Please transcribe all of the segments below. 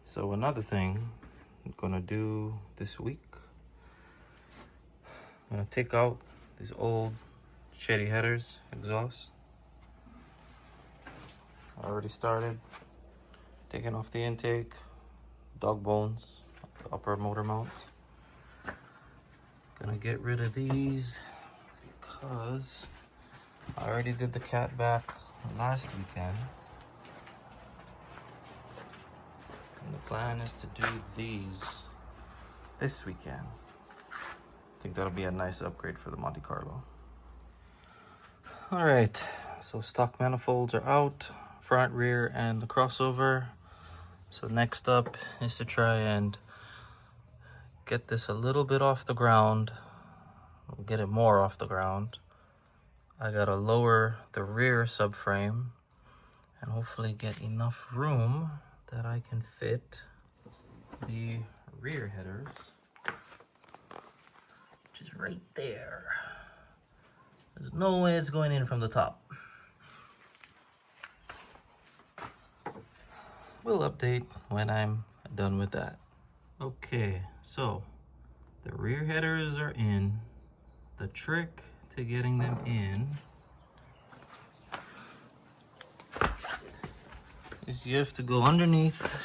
So another thing I'm gonna do this week, I'm gonna take out these old Shetty headers exhaust. I already started taking off the intake, dog bones, the upper motor mounts. Gonna get rid of these because I already did the Catback last weekend. And the plan is to do these this weekend. I think that'll be a nice upgrade for the Monte Carlo. All right, so stock manifolds are out, front, rear, and the crossover. So next up is to try and get this a little bit off the ground. We'll get it more off the ground. I gotta lower the rear subframe and hopefully get enough room that I can fit the rear headers, which is right there. There's no way it's going in from the top. We'll update when I'm done with that. Okay, so the rear headers are in. The trick to getting them in is you have to go underneath.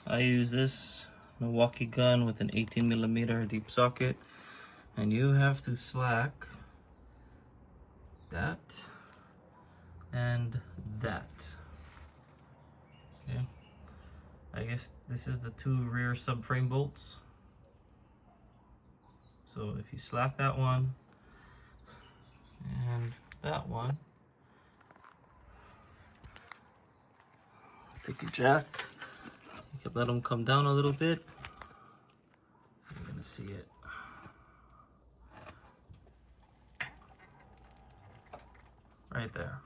I use this Milwaukee gun with an 18mm deep socket, and you have to slack that and that. Okay, I guess this is the two rear subframe bolts. So if you slack that one and that one, take your jack, you can let them come down a little bit. You're gonna see it. Right there.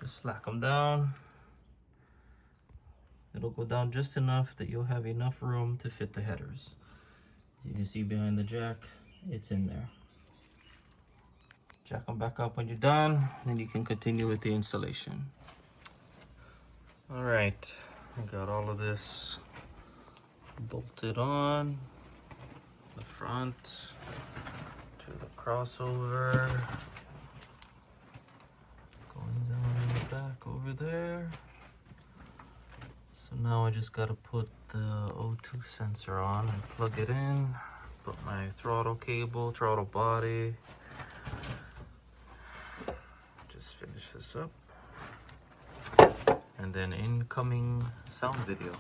Just slack them down. It'll go down just enough that you'll have enough room to fit the headers. You can see behind the jack, it's in there. Jack them back up when you're done, and you can continue with the installation. All right, I got all of this bolted on, the front to the crossover, going down in the back over there. So now I just gotta put the O2 sensor on and plug it in, put my throttle cable, throttle body, just finish this up, and then incoming sound video.